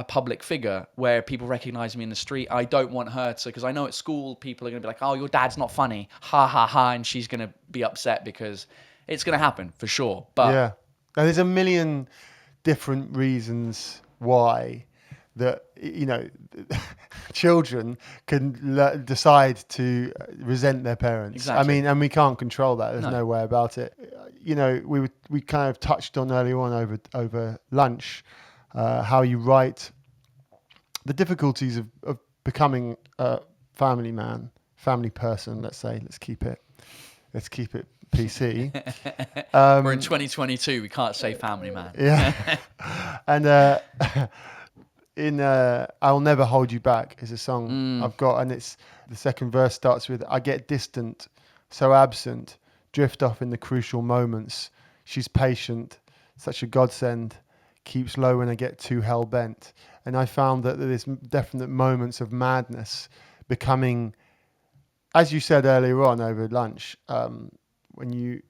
public figure where people recognize me in the street. I don't want her to, because I know at school people are going to be like, oh, your dad's not funny, ha ha ha, and she's going to be upset because it's going to happen for sure. But yeah, now there's a million different reasons why that, you know, children can decide to resent their parents. Exactly. I mean, and we can't control that. There's no way about it. You know, we kind of touched on earlier on over lunch. How you write, the difficulties of becoming a family man, family person. Let's say, let's keep it PC. We're in 2022. We can't say family man. Yeah, and in "I'll Never Hold You Back" is a song I've got, and it's the second verse starts with, "I get distant, so absent, drift off in the crucial moments. She's patient, such a godsend. Keeps low when I get too hell-bent." And I found that there's definite moments of madness becoming as you said earlier on over lunch, when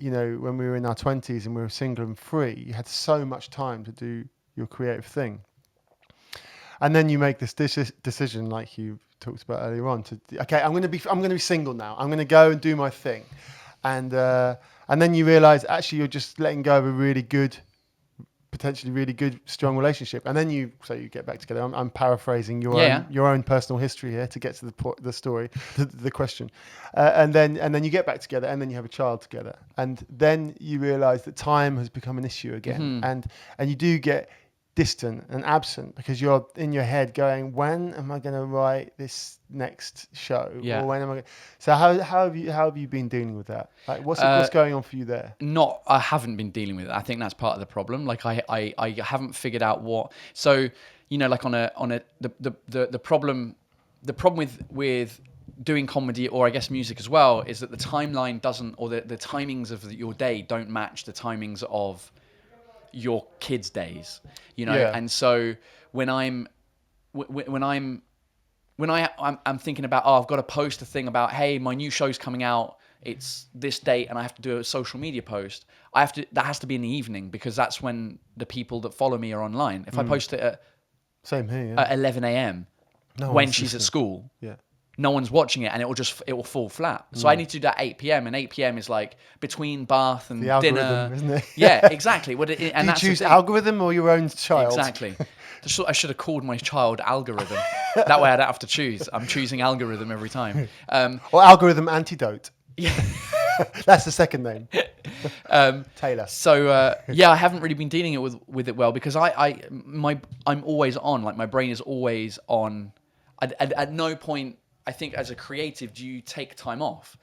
when we were in our 20s and we were single and free, you had so much time to do your creative thing. And then you make this decision, like you talked about earlier on, I'm going to be single now. I'm going to go and do my thing. And then you realize actually you're just letting go of a really good, potentially really good, strong relationship. And then you get back together. I'm paraphrasing your own personal history here to get to the story, the question. And then you get back together, and then you have a child together. And then you realize that time has become an issue again. Mm-hmm. And you do get distant and absent because you're in your head going, when am I going to write this next show? Yeah. Or when am I? So how have you been dealing with that? Like, what's going on for you there? I haven't been dealing with it. I think that's part of the problem. Like I haven't figured out what. So like the problem with doing comedy, or I guess music as well, is that the timeline doesn't, or the timings of your day don't match the timings of your kids' days, and so when I'm thinking about, I've got to post a thing about, hey, my new show's coming out, it's this date, and I have to do a social media post. That has to be in the evening, because that's when the people that follow me are online. If I post it at same here, at 11 a.m. when she's at school, no one's watching it, and it will fall flat. So I need to do that 8 p.m. and 8 p.m. is like between bath and the dinner, algorithm, isn't it? Yeah, exactly. Do you choose algorithm or your own child? Exactly. I should have called my child Algorithm. That way I don't have to choose. I'm choosing Algorithm every time. Or Algorithm Antidote. Yeah. That's the second name. Taylor. So I haven't really been dealing with it well, because I'm always on. Like, my brain is always on. At no point, I think, as a creative, do you take time off.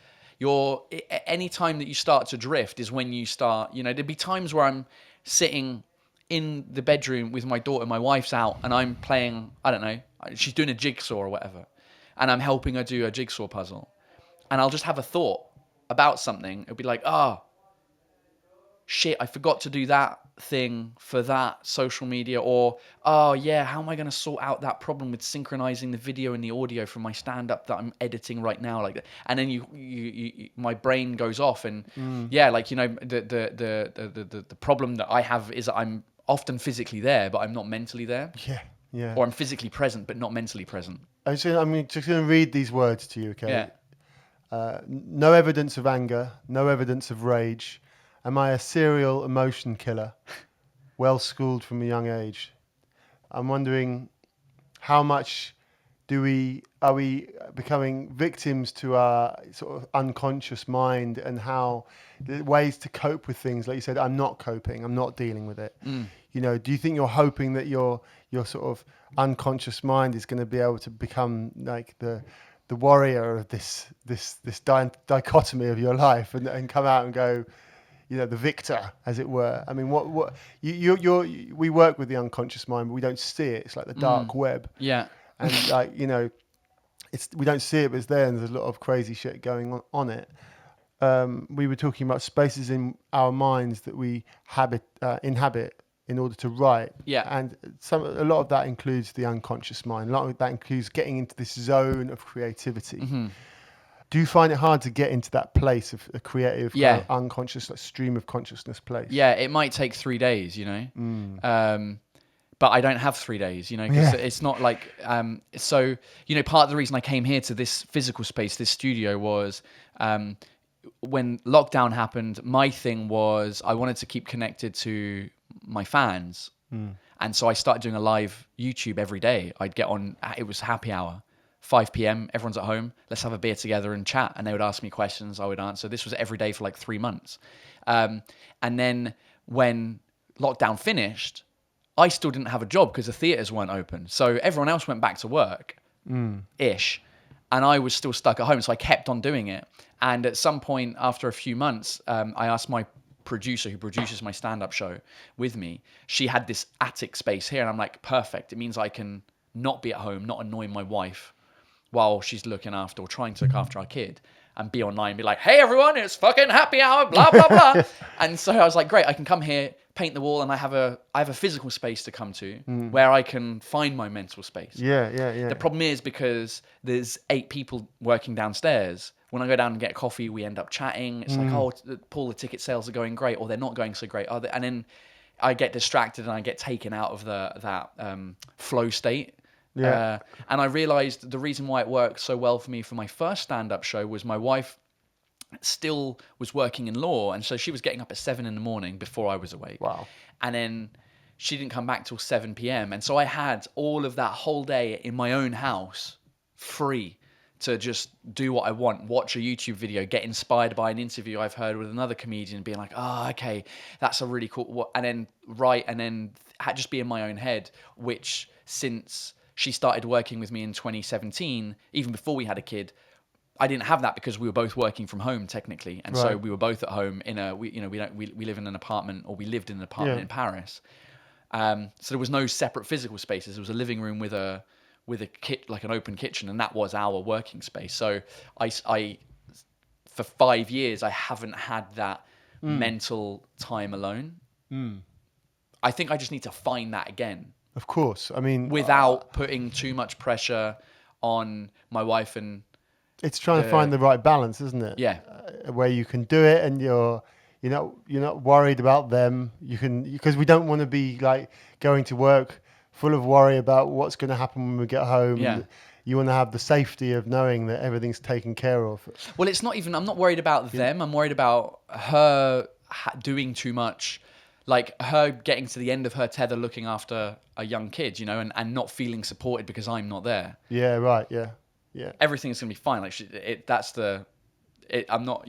Any time that you start to drift is when you start, there'd be times where I'm sitting in the bedroom with my daughter, my wife's out, and I'm playing, I don't know, she's doing a jigsaw or whatever, and I'm helping her do a jigsaw puzzle, and I'll just have a thought about something. It'll be like, shit, I forgot to do that thing for that social media, or how am I going to sort out that problem with synchronizing the video and the audio from my stand-up that I'm editing right now, like that. And then you my brain goes off, and the problem that I have is that I'm often physically there, but I'm not mentally there. Yeah. Or I'm physically present, but not mentally present. I'm just going to read these words to you, okay? Yeah. No evidence of anger, no evidence of rage. Am I a serial emotion killer? Well schooled from a young age. I'm wondering, how much are we becoming victims to our sort of unconscious mind, and how the ways to cope with things? Like you said, I'm not coping, I'm not dealing with it. Do you think you're hoping that your sort of unconscious mind is going to be able to become like the warrior of this dichotomy of your life, and come out and go, the victor, as it were? I mean, we work with the unconscious mind, but we don't see it. It's like the dark web. Yeah. And we don't see it, but it's there, and there's a lot of crazy shit going on it. We were talking about spaces in our minds that we inhabit in order to write. Yeah. And a lot of that includes the unconscious mind. A lot of that includes getting into this zone of creativity. Mm-hmm. Do you find it hard to get into that place of a creative, kind of unconscious, like, stream of consciousness place? Yeah, it might take 3 days, but I don't have 3 days, because it's not like, so, part of the reason I came here to this physical space, this studio, was when lockdown happened, my thing was I wanted to keep connected to my fans. And so I started doing a live YouTube every day. I'd get on, it was happy hour. 5 p.m, everyone's at home, let's have a beer together and chat. And they would ask me questions, I would answer. This was every day for like 3 months. And then when lockdown finished, I still didn't have a job because the theatres weren't open. So everyone else went back to work, ish. And I was still stuck at home. So I kept on doing it. And at some point, after a few months, I asked my producer, who produces my stand-up show with me, she had this attic space here. And I'm like, perfect. It means I can not be at home, not annoy my wife while she's looking after, or trying to look after our kid, and be online and be like, hey everyone, it's fucking happy hour, blah, blah, blah. And so I was like, great, I can come here, paint the wall, and I have a physical space to come to where I can find my mental space. Yeah. The problem is because there's 8 people working downstairs. When I go down and get coffee, we end up chatting. It's like, oh, Paul, the ticket sales are going great, or they're not going so great. And then I get distracted and I get taken out of that flow state. Yeah. And I realized the reason why it worked so well for me for my first stand-up show was my wife still was working in law, and so she was getting up at 7 a.m. before I was awake. Wow. And then she didn't come back till 7 p.m. And so I had all of that whole day in my own house free to just do what I want, watch a YouTube video, get inspired by an interview I've heard with another comedian, being like, oh, okay, that's a really cool, and then write, and then just be in my own head, which since she started working with me in 2017, even before we had a kid, I didn't have that because we were both working from home technically, and so we were both at home in we live in an apartment, or we lived in an apartment in Paris. So there was no separate physical spaces. There was a living room with a like an open kitchen, and that was our working space. So I for 5 years I haven't had that mental time alone. I think I just need to find that again. Of course. I mean, without putting too much pressure on my wife, and it's trying to find the right balance, isn't it? Yeah. Where you can do it and you're not worried about them. You can, because we don't want to be like going to work full of worry about what's going to happen when we get home. Yeah. And you want to have the safety of knowing that everything's taken care of. Well, it's not even, I'm not worried about them. I'm worried about her doing too much, like her getting to the end of her tether looking after a young kid, and not feeling supported because I'm not there. Yeah, right, yeah. Everything's going to be fine. Like, I'm not,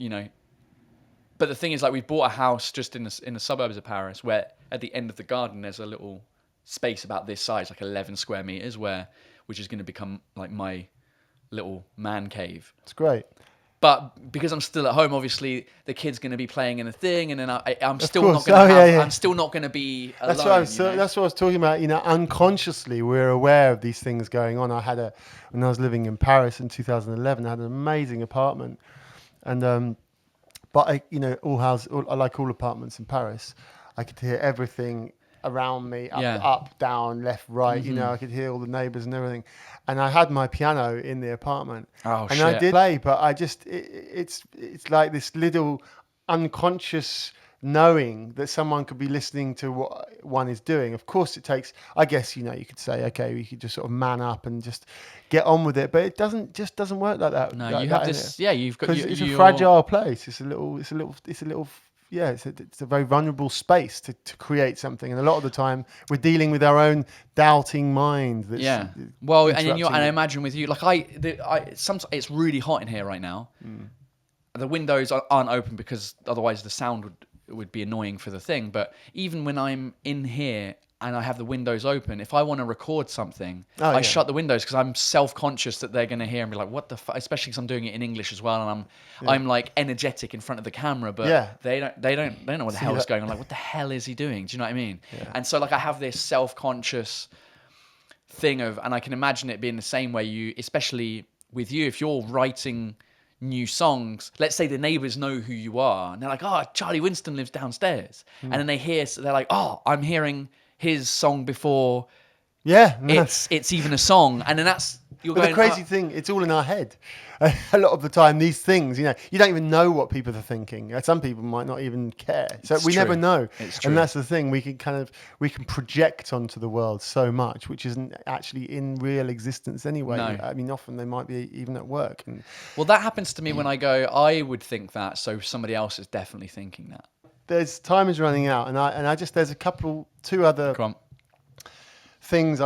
But the thing is, like, we bought a house just in the suburbs of Paris, where at the end of the garden there's a little space about this size, like 11 square meters, which is going to become like my little man cave. It's great. But because I'm still at home, obviously the kid's going to be playing in a thing, and then I'm still not going to be alone. That's what I was talking about. Unconsciously we're aware of these things going on. When I was living in Paris in 2011, I had an amazing apartment, and but I like all apartments in Paris, I could hear everything around me, up, down, left, right. I could hear all the neighbors and everything. And I had my piano in the apartment. Oh, and I did play, but I just, it's like this little unconscious knowing that someone could be listening to what one is doing. Of course it takes, I guess, you could say, okay, we could just sort of man up and just get on with it. But it doesn't work like that. No, like you have this, you've got, it's a fragile place. It's a very vulnerable space to create something, and a lot of the time we're dealing with our own doubting mind. Well, and I imagine with you, like sometimes it's really hot in here right now. The windows aren't open because otherwise the sound would be annoying for the thing. But even when I'm in here and I have the windows open, if I want to record something, I shut the windows because I'm self-conscious that they're going to hear and be like, what the fuck? Especially because I'm doing it in English as well, and I'm like energetic in front of the camera, but they don't know what the hell is going on. Like, what the hell is he doing? Do you know what I mean? Yeah. And so like I have this self-conscious thing and I can imagine it being the same way especially with you, if you're writing new songs, let's say the neighbors know who you are, and they're like, oh, Charlie Winston lives downstairs. And then they're like, oh, I'm hearing his song before it's even a song. And then that's the crazy thing, it's all in our head. A lot of the time these things, you don't even know what people are thinking. Some people might not even care, so we never know. It's true. And that's the thing, we can project onto the world so much which isn't actually in real existence anyway. No. I mean, often they might be even at work. Well, that happens to me when I go, I would think that, so somebody else is definitely thinking that. There's time is running out, and there's two other things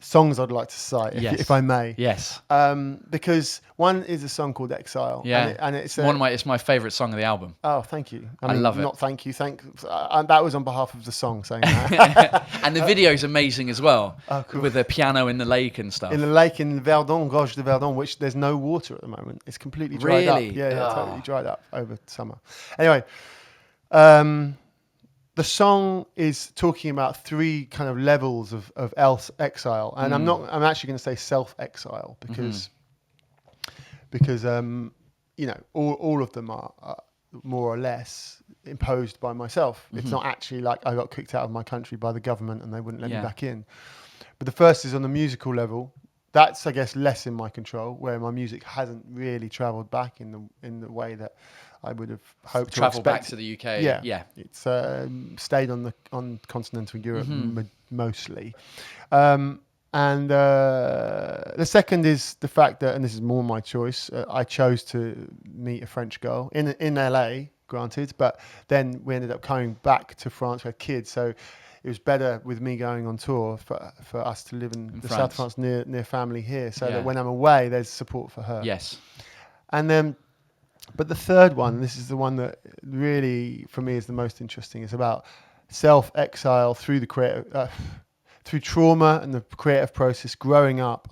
songs I'd like to cite, if I may. Yes. Because one is a song called Exile. Yeah. And it's it's my favourite song of the album. Oh, thank you. I love it. Not thank you. That was on behalf of the song saying that. And the video's amazing as well. Oh, cool. With the piano in the lake and stuff. In the lake in Verdun, Gorge de Verdun, which there's no water at the moment. It's completely dried up. Yeah, totally dried up over summer. Anyway, the song is talking about 3 kind of levels of exile, and I'm actually going to say self-exile because all of them are more or less imposed by myself. It's not actually like I got kicked out of my country by the government and they wouldn't let me back in. But the first is on the musical level. That's, I guess, less in my control, where my music hasn't really travelled back in the way that I would have hoped to travel back to the UK. Yeah. It's stayed on continental Europe mostly. And the second is the fact that, and this is more my choice, I chose to meet a French girl in LA, granted, but then we ended up coming back to France. We had kids, so it was better with me going on tour for us to live in the south of France near family here, so that when I'm away, there's support for her. Yes. And then, but the third one, this is the one that really for me is the most interesting. It's about self-exile through the through trauma and the creative process, growing up.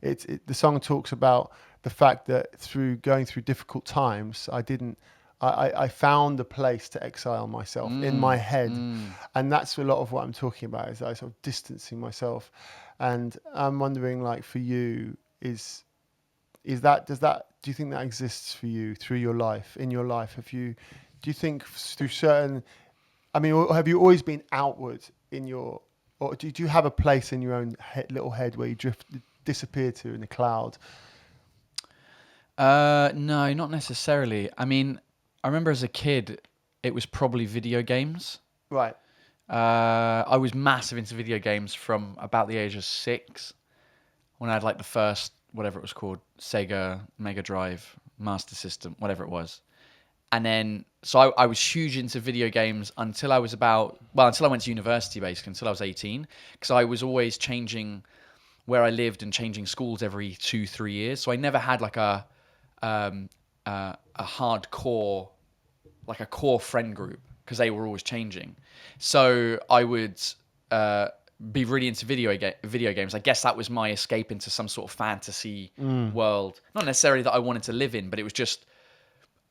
The song talks about the fact that through going through difficult times, I found a place to exile myself in my head. And that's a lot of what I'm talking about, is I sort of distancing myself. And I'm wondering, like, for you, do you think that exists for you through your life, in your life? Do you think through certain, or have you always been outward or do you have a place in your own little head where you disappear to in a cloud? No, not necessarily. I remember as a kid, it was probably video games. Right. I was massive into video games from about the age of 6, when I had like the first, whatever it was called, Sega Mega Drive, Master System, whatever it was. And then, so I was huge into video games until I went to university, basically, until I was 18, because I was always changing where I lived and changing schools every 2-3 years. So I never had like a hardcore, like a core friend group, because they were always changing. So I would be really into video games. I guess that was my escape into some sort of fantasy world. Not necessarily that I wanted to live in, but it was just,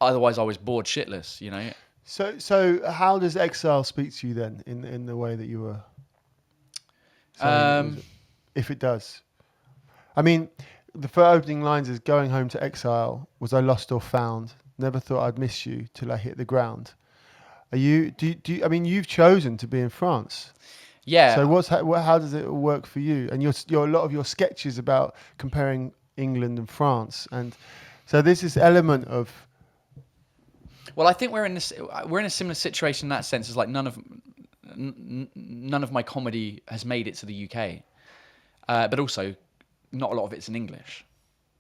otherwise I was bored shitless, you know? So how does exile speak to you then in the way that you were saying if it does? The first opening lines is, going home to exile, was I lost or found? Never thought I'd miss you till I hit the ground. You've chosen to be in France. Yeah. So how does it work for you? And a lot of your sketches about comparing England and France, and so there's this element of. Well, I think we're in a similar situation in that sense. As like none of my comedy has made it to the UK, but also not a lot of it's in English.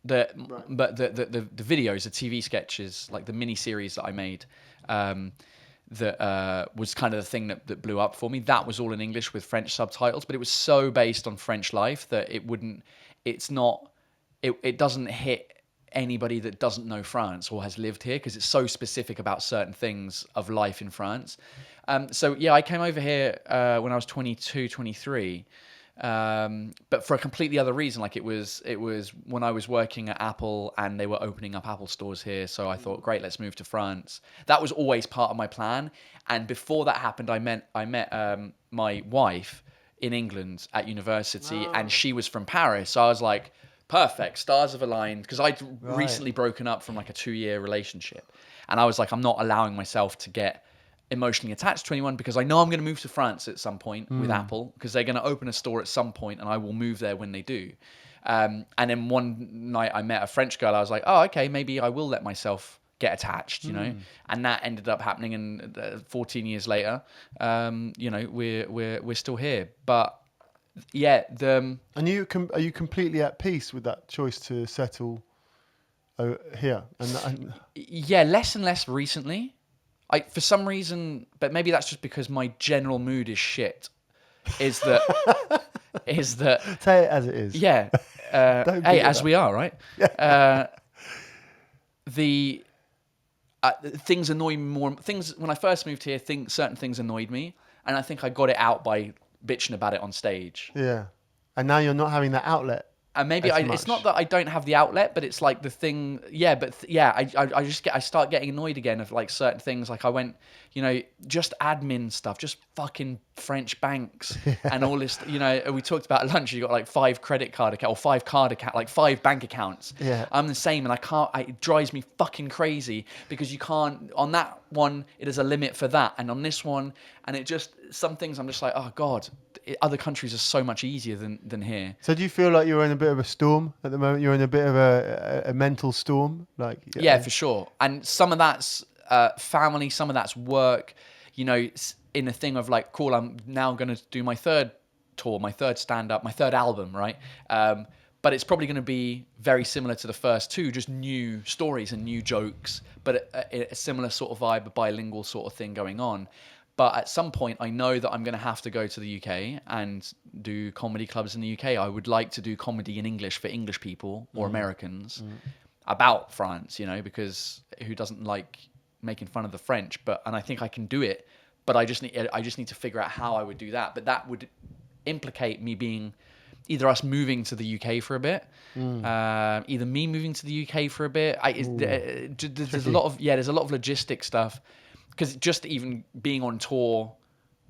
But the videos, the TV sketches, like the mini series that I made, that was kind of the thing that blew up for me. That was all in English with French subtitles, but it was so based on French life that it doesn't hit anybody that doesn't know France or has lived here, because it's so specific about certain things of life in France. So yeah, I came over here when I was 22, 23, but for a completely other reason. Like it was when I was working at Apple and they were opening up Apple stores here. So I thought, great, let's move to France. That was always part of my plan. And before that happened, I met my wife in England at university, and she was from Paris. So I was like, perfect, stars have aligned, because I'd recently broken up from like a 2-year relationship, and I was like, I'm not allowing myself to get emotionally attached to anyone, because I know I'm going to move to France at some point with Apple, because they're going to open a store at some point, and I will move there when they do. And then one night I met a French girl. I was like, oh, okay, maybe I will let myself get attached, you know, and that ended up happening. And 14 years later, we're still here, but. Yeah. And are you completely at peace with that choice to settle here? And yeah, less and less recently. For some reason, but maybe that's just because my general mood is shit. Is that say it as it is? Yeah. Hey, as we are, right? The things annoy me more. Things when I first moved here, certain things annoyed me, and I think I got it out by bitching about it on stage. Yeah. And now you're not having that outlet. And maybe it's not that I don't have the outlet, but it's like the thing. Yeah, but I start getting annoyed again of like certain things. Like I went, just admin stuff, just fucking French banks and all this. We talked about at lunch. You got like 5 credit card account or 5 card account, like 5 bank accounts. Yeah, I'm the same, and I can't. It drives me fucking crazy because you can't on that one. It is a limit for that, and on this one, and it just some things I'm just like, oh god. Other countries are so much easier than here. So do you feel like you're in a bit of a storm at the moment? You're in a bit of a mental storm? Yeah, for sure. And some of that's family, some of that's work, in a thing of like, cool, I'm now going to do my 3rd tour, my 3rd stand-up, my 3rd album, right? But it's probably going to be very similar to the first 2, just new stories and new jokes, but a similar sort of vibe, a bilingual sort of thing going on. But at some point, I know that I'm going to have to go to the UK and do comedy clubs in the UK. I would like to do comedy in English for English people or Americans about France, because who doesn't like making fun of the French? And I think I can do it. But I just need to figure out how I would do that. But that would implicate me being either us moving to the UK for a bit, either me moving to the UK for a bit. There's a lot of logistic stuff. Because just even being on tour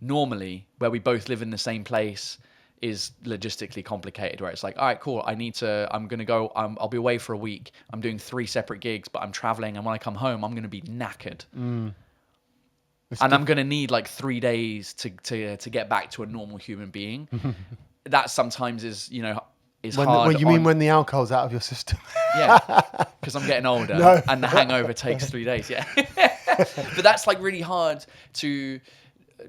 normally, where we both live in the same place, is logistically complicated. Where it's like, all right, cool. I'm going to go. I'll be away for a week. I'm doing 3 separate gigs, but I'm traveling. And when I come home, I'm going to be knackered. And I'm going to need like 3 days to get back to a normal human being. That sometimes is hard. What you mean when the alcohol's out of your system? Yeah, because I'm getting older and the hangover takes 3 days. Yeah. But that's like really hard to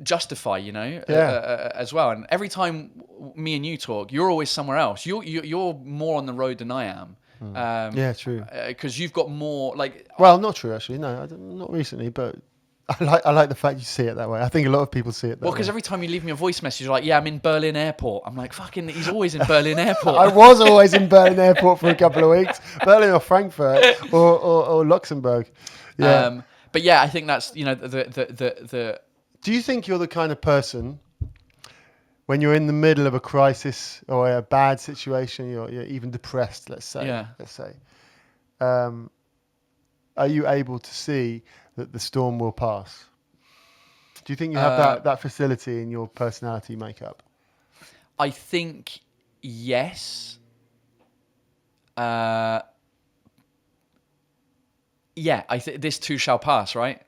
justify, as well. And every time me and you talk, you're always somewhere else. You're more on the road than I am. Yeah, true. Because you've got more like. Well, not true actually. No, not recently, but I like the fact you see it that way. I think a lot of people see it that way. Well, because every time you leave me a voice message, you're like, yeah, I'm in Berlin Airport. I'm like, fucking, he's always in Berlin Airport. I was always in Berlin Airport for a couple of weeks. Berlin or Frankfurt or Luxembourg. Yeah. But yeah, I think that's, the. Do you think you're the kind of person, when you're in the middle of a crisis or a bad situation, you're even depressed, let's say, are you able to see that the storm will pass? Do you think you have that facility in your personality makeup? I think yes. Yeah, I think this too shall pass, right?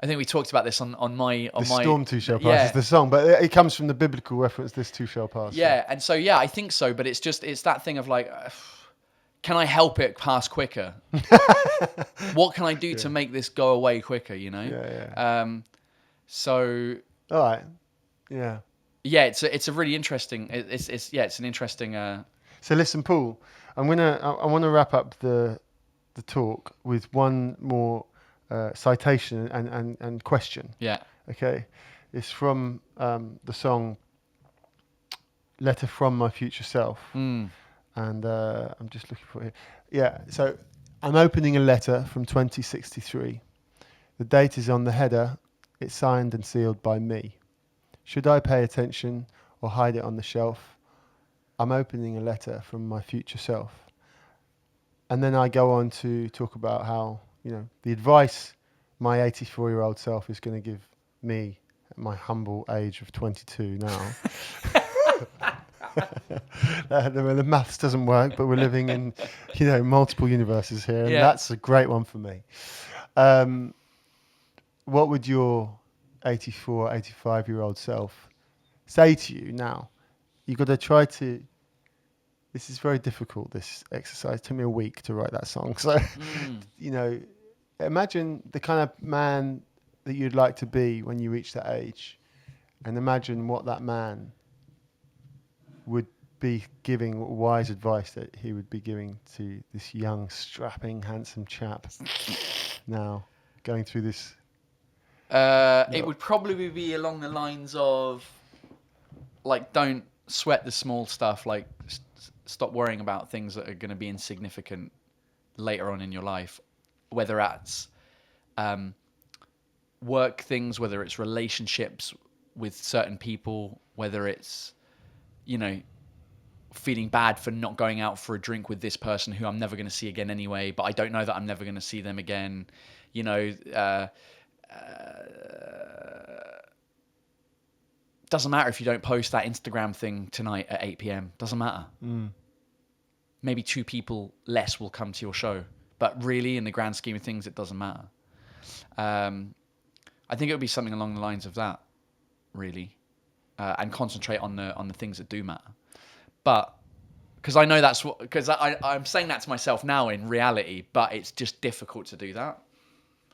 I think we talked about this on my storm too shall pass is the song, but it comes from the biblical reference. This too shall pass. Yeah, and so I think so, but it's that thing of like, can I help it pass quicker? What can I do to make this go away quicker? So. All right. Yeah. Yeah, it's a really interesting. It's an interesting. So listen, Paul, I want to wrap up the talk with one more citation and question. Yeah. Okay. It's from the song "Letter from My Future Self," and I'm just looking for it. Yeah. So I'm opening a letter from 2063. The date is on the header. It's signed and sealed by me. Should I pay attention or hide it on the shelf? I'm opening a letter from my future self. And then I go on to talk about how, the advice my 84-year-old self is going to give me at my humble age of 22 now. The maths doesn't work, but we're living in, multiple universes here, and that's a great one for me. What would your 84, 85-year-old self say to you now? You've got to try to... This is very difficult, this exercise. It took me a week to write that song. So, imagine the kind of man that you'd like to be when you reach that age. And imagine what that man would be giving, what wise advice that he would be giving to this young, strapping, handsome chap now going through this. It would probably be along the lines of, like, don't sweat the small stuff. Like, stop worrying about things that are going to be insignificant later on in your life. Whether that's work things, whether it's relationships with certain people, whether it's, feeling bad for not going out for a drink with this person who I'm never going to see again anyway, but I don't know that I'm never going to see them again. You know, doesn't matter if you don't post that Instagram thing tonight at 8 p.m. Doesn't matter. Maybe 2 people less will come to your show, but really, in the grand scheme of things, it doesn't matter. I think it would be something along the lines of that, really, and concentrate on the things that do matter. But because I know that's what, because I'm saying that to myself now in reality, but it's just difficult to do that.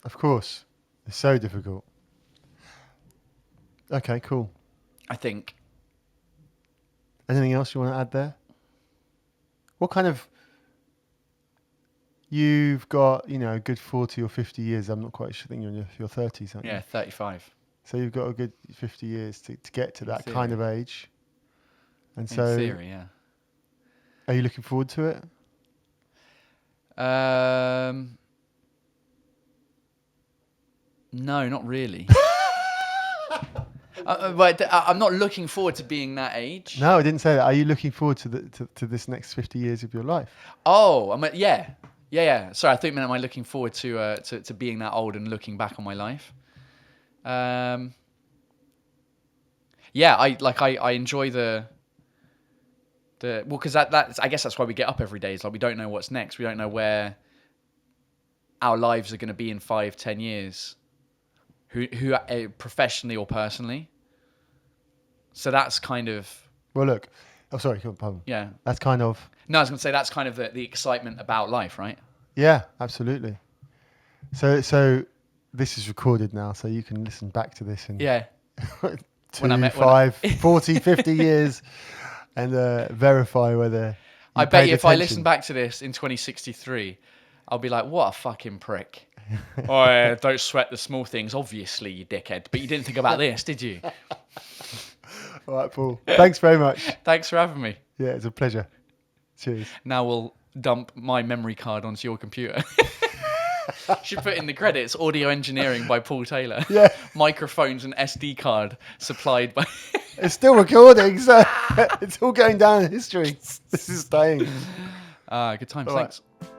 Of course, it's so difficult. Okay, cool. I think. Anything else you want to add there? What kind of... You've got, a good 40 or 50 years. I'm not quite sure. I think you're in your 30s, aren't you? Yeah, 35. So you've got a good 50 years to get to that theory. kind of age. And In so... theory, yeah. Are you looking forward to it? No, not really. But I'm not looking forward to being that age. No, I didn't say that. Are you looking forward to this next 50 years of your life? Oh, yeah. Sorry, I think, am I looking forward to being that old and looking back on my life? Yeah, I enjoy the well, because that's I guess that's why we get up every day. Is like we don't know what's next. We don't know where our lives are going to be in 5-10 years, who professionally or personally. So that's kind of... Well, look. Oh, sorry. Pardon. Yeah. That's kind of... No, I was going to say that's kind of the excitement about life, right? Yeah, absolutely. So this is recorded now, so you can listen back to this in 40, 50 years and verify whether... I bet you if I listen back to this in 2063, I'll be like, what a fucking prick. Oh, don't sweat the small things, obviously, you dickhead. But you didn't think about this, did you? All right, Paul. Thanks very much. Thanks for having me. Yeah, it's a pleasure. Cheers. Now we'll dump my memory card onto your computer. Should put in the credits, audio engineering by Paul Taylor. Yeah. Microphones and SD card supplied by... It's still recording, so it's all going down in history. This is staying. Good times, thanks. Right.